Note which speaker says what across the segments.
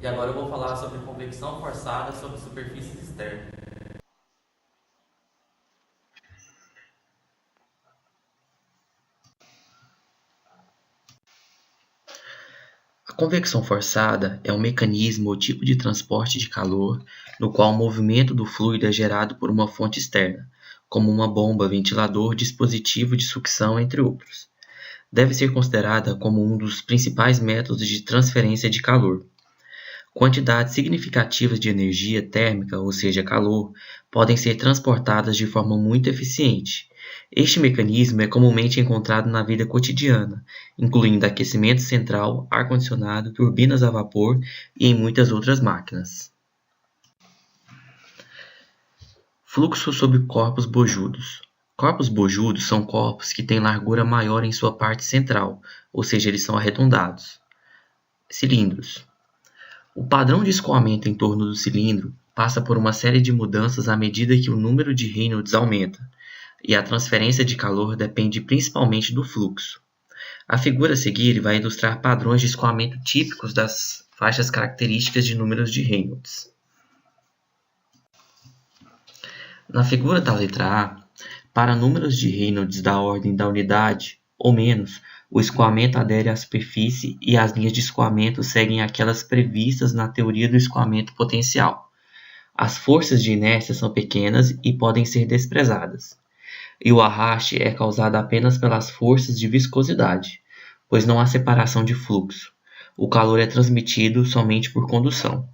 Speaker 1: E agora eu vou falar sobre convecção forçada sobre superfícies externas.
Speaker 2: A convecção forçada é um mecanismo ou tipo de transporte de calor no qual o movimento do fluido é gerado por uma fonte externa, como uma bomba, ventilador, dispositivo de sucção, entre outros. Deve ser considerada como um dos principais métodos de transferência de calor. Quantidades significativas de energia térmica, ou seja, calor, podem ser transportadas de forma muito eficiente. Este mecanismo é comumente encontrado na vida cotidiana, incluindo aquecimento central, ar-condicionado, turbinas a vapor e em muitas outras máquinas. Fluxo sobre corpos bojudos. Corpos bojudos são corpos que têm largura maior em sua parte central, ou seja, eles são arredondados. Cilindros. O padrão de escoamento em torno do cilindro passa por uma série de mudanças à medida que o número de Reynolds aumenta, e a transferência de calor depende principalmente do fluxo. A figura a seguir vai ilustrar padrões de escoamento típicos das faixas características de números de Reynolds. Na figura da letra A, para números de Reynolds da ordem da unidade ou menos, o escoamento adere à superfície e as linhas de escoamento seguem aquelas previstas na teoria do escoamento potencial. As forças de inércia são pequenas e podem ser desprezadas, e o arraste é causado apenas pelas forças de viscosidade, pois não há separação de fluxo. O calor é transmitido somente por condução.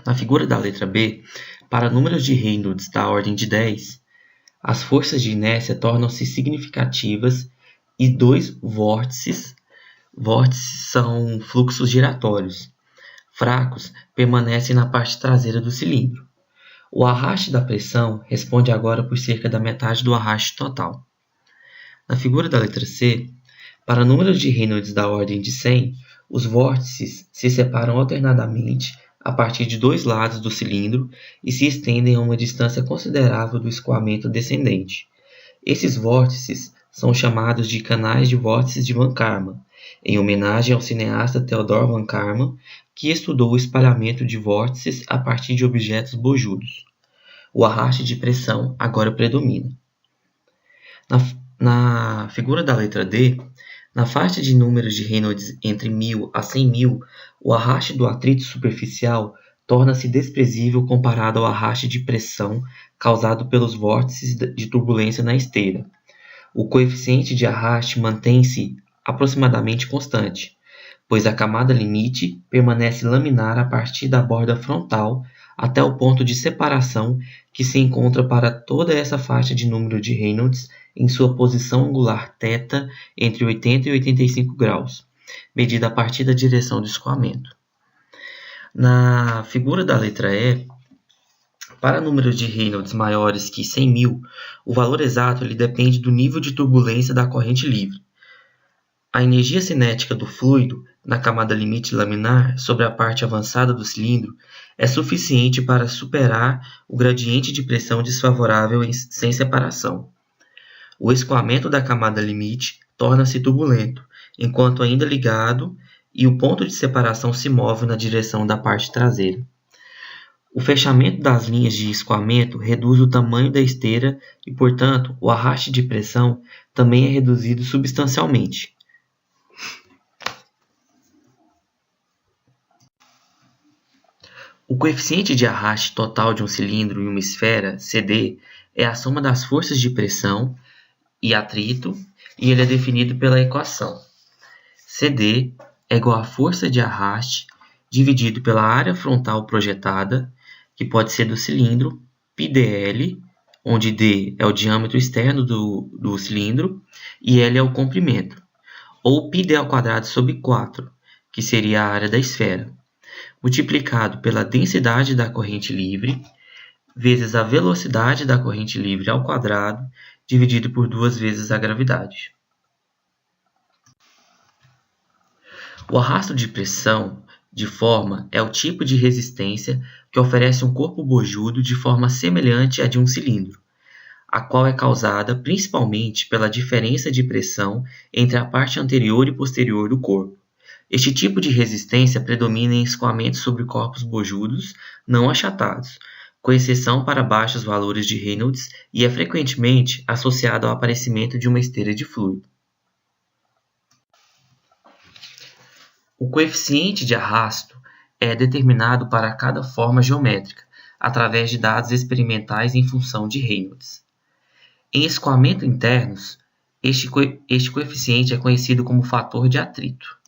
Speaker 2: Na figura da letra B, para números de Reynolds da ordem de 10, as forças de inércia tornam-se significativas e dois vórtices são fluxos giratórios, fracos, permanecem na parte traseira do cilindro. O arraste da pressão responde agora por cerca da metade do arraste total. Na figura da letra C, para números de Reynolds da ordem de 100, os vórtices se separam alternadamente a partir de dois lados do cilindro e se estendem a uma distância considerável do escoamento descendente. Esses vórtices são chamados de canais de vórtices de Van Karman, em homenagem ao cineasta Theodor Van Karman, que estudou o espalhamento de vórtices a partir de objetos bojudos. O arraste de pressão agora predomina. Na figura da letra D, na faixa de números de Reynolds entre 1000 a 100.000, o arraste do atrito superficial torna-se desprezível comparado ao arraste de pressão causado pelos vórtices de turbulência na esteira. O coeficiente de arraste mantém-se aproximadamente constante, pois a camada limite permanece laminar a partir da borda frontal até o ponto de separação que se encontra para toda essa faixa de número de Reynolds em sua posição angular θ entre 80 e 85 graus, medida a partir da direção do escoamento. Na figura da letra E, para números de Reynolds maiores que 100.000, o valor exato depende do nível de turbulência da corrente livre. A energia cinética do fluido na camada limite laminar sobre a parte avançada do cilindro é suficiente para superar o gradiente de pressão desfavorável sem separação. O escoamento da camada limite torna-se turbulento, enquanto ainda ligado, e o ponto de separação se move na direção da parte traseira. O fechamento das linhas de escoamento reduz o tamanho da esteira e, portanto, o arraste de pressão também é reduzido substancialmente. O coeficiente de arraste total de um cilindro em uma esfera, CD, é a soma das forças de pressão e atrito, e ele é definido pela equação CD é igual à força de arraste dividido pela área frontal projetada, que pode ser do cilindro, πdl, onde d é o diâmetro externo do cilindro e l é o comprimento, ou πd ao quadrado sobre 4, que seria a área da esfera, multiplicado pela densidade da corrente livre, vezes a velocidade da corrente livre ao quadrado, dividido por 2 vezes a gravidade. O arrasto de pressão de forma é o tipo de resistência que oferece um corpo bojudo de forma semelhante à de um cilindro, a qual é causada principalmente pela diferença de pressão entre a parte anterior e posterior do corpo, Este tipo de resistência predomina em escoamentos sobre corpos bojudos não achatados, com exceção para baixos valores de Reynolds, e é frequentemente associado ao aparecimento de uma esteira de fluido. O coeficiente de arrasto é determinado para cada forma geométrica, através de dados experimentais em função de Reynolds. Em escoamento internos, este coeficiente é conhecido como fator de atrito.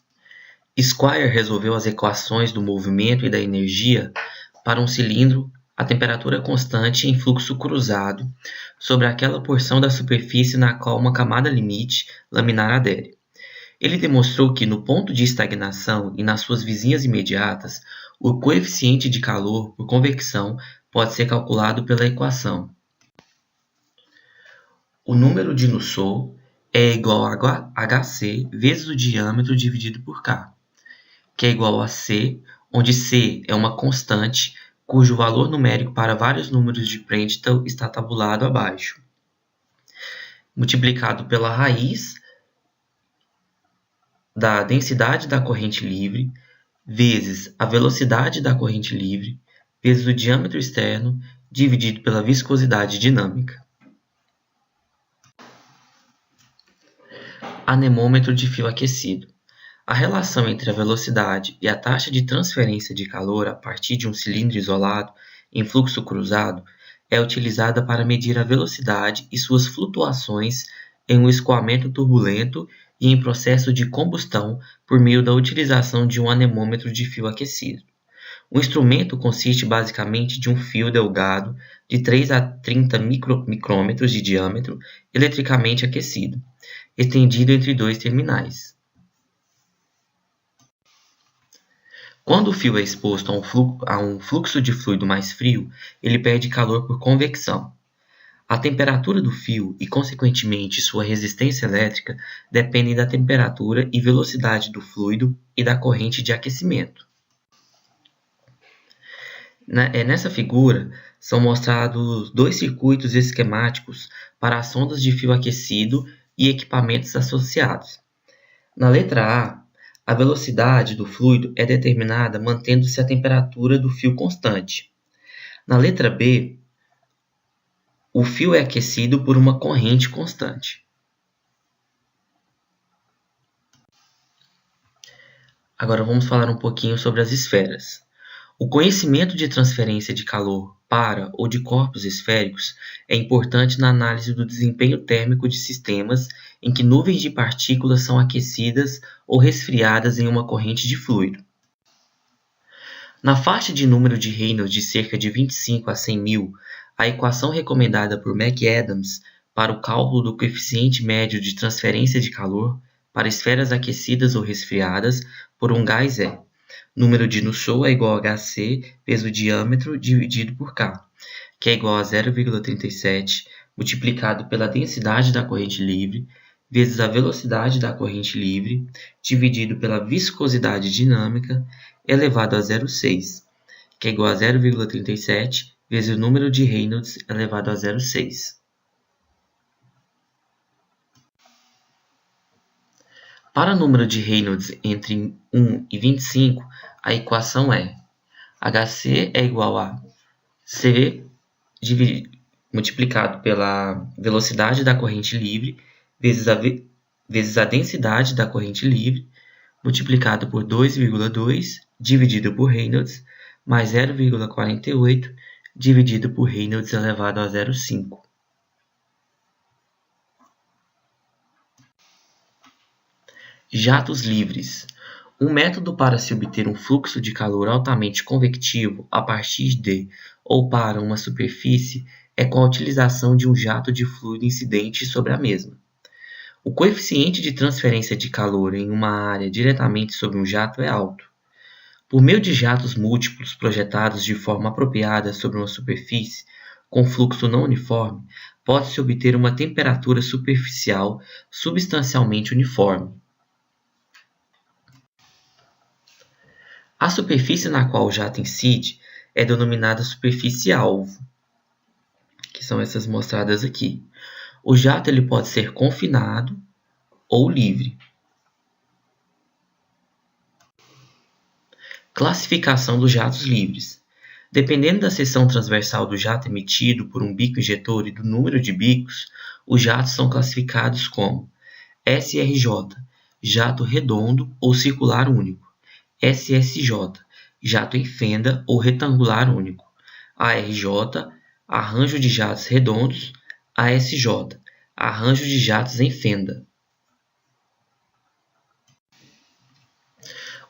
Speaker 2: Squire resolveu as equações do movimento e da energia para um cilindro a temperatura constante em fluxo cruzado sobre aquela porção da superfície na qual uma camada limite laminar adere. Ele demonstrou que, no ponto de estagnação e nas suas vizinhas imediatas, o coeficiente de calor por convecção pode ser calculado pela equação. O número de Nusselt é igual a HC vezes o diâmetro dividido por K, que é igual a C, onde C é uma constante cujo valor numérico para vários números de Prandtl está tabulado abaixo, multiplicado pela raiz da densidade da corrente livre, vezes a velocidade da corrente livre, vezes o diâmetro externo, dividido pela viscosidade dinâmica. Anemômetro de fio aquecido. A relação entre a velocidade e a taxa de transferência de calor a partir de um cilindro isolado em fluxo cruzado é utilizada para medir a velocidade e suas flutuações em um escoamento turbulento e em processo de combustão por meio da utilização de um anemômetro de fio aquecido. O instrumento consiste basicamente de um fio delgado de 3 a 30 micrômetros de diâmetro eletricamente aquecido, estendido entre dois terminais. Quando o fio é exposto a um fluxo de fluido mais frio, ele perde calor por convecção. A temperatura do fio e, consequentemente, sua resistência elétrica dependem da temperatura e velocidade do fluido e da corrente de aquecimento. Nessa figura, são mostrados dois circuitos esquemáticos para as sondas de fio aquecido e equipamentos associados. Na letra A velocidade do fluido é determinada mantendo-se a temperatura do fio constante. Na letra B, o fio é aquecido por uma corrente constante. Agora vamos falar um pouquinho sobre as esferas. O conhecimento de transferência de calor para ou de corpos esféricos é importante na análise do desempenho térmico de sistemas em que nuvens de partículas são aquecidas ou resfriadas em uma corrente de fluido. Na faixa de número de Reynolds de cerca de 25 a 100 mil, a equação recomendada por McAdams para o cálculo do coeficiente médio de transferência de calor para esferas aquecidas ou resfriadas por um gás é: número de Nusselt é igual a Hc vezes o diâmetro dividido por K, que é igual a 0,37 multiplicado pela densidade da corrente livre vezes a velocidade da corrente livre dividido pela viscosidade dinâmica elevado a 0,6, que é igual a 0,37 vezes o número de Reynolds elevado a 0,6. Para o número de Reynolds entre 1 e 25, a equação é: Hc é igual a C multiplicado pela velocidade da corrente livre vezes a densidade da corrente livre multiplicado por 2,2 dividido por Reynolds mais 0,48 dividido por Reynolds elevado a 0,5. Jatos livres. Um método para se obter um fluxo de calor altamente convectivo a partir de ou para uma superfície é com a utilização de um jato de fluido incidente sobre a mesma. O coeficiente de transferência de calor em uma área diretamente sobre um jato é alto. Por meio de jatos múltiplos projetados de forma apropriada sobre uma superfície com fluxo não uniforme, pode-se obter uma temperatura superficial substancialmente uniforme. A superfície na qual o jato incide é denominada superfície-alvo, que são essas mostradas aqui. O jato ele pode ser confinado ou livre. Classificação dos jatos livres. Dependendo da seção transversal do jato emitido por um bico injetor e do número de bicos, os jatos são classificados como SRJ, jato redondo ou circular único; SSJ, jato em fenda ou retangular único; ARJ, arranjo de jatos redondos; ASJ, arranjo de jatos em fenda.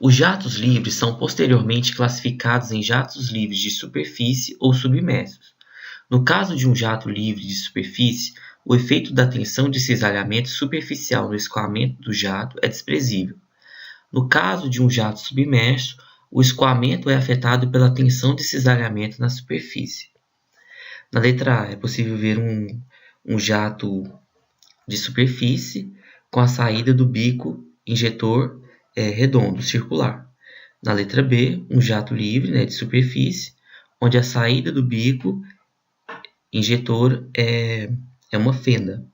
Speaker 2: Os jatos livres são posteriormente classificados em jatos livres de superfície ou submersos. No caso de um jato livre de superfície, o efeito da tensão de cisalhamento superficial no escoamento do jato é desprezível. No caso de um jato submerso, o escoamento é afetado pela tensão de cisalhamento na superfície. Na letra A, é possível ver um jato de superfície com a saída do bico injetor redondo, circular. Na letra B, um jato livre, de superfície, onde a saída do bico injetor é uma fenda.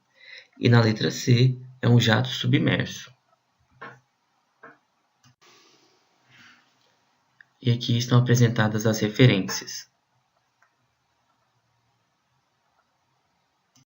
Speaker 2: E na letra C, é um jato submerso. E aqui estão apresentadas as referências.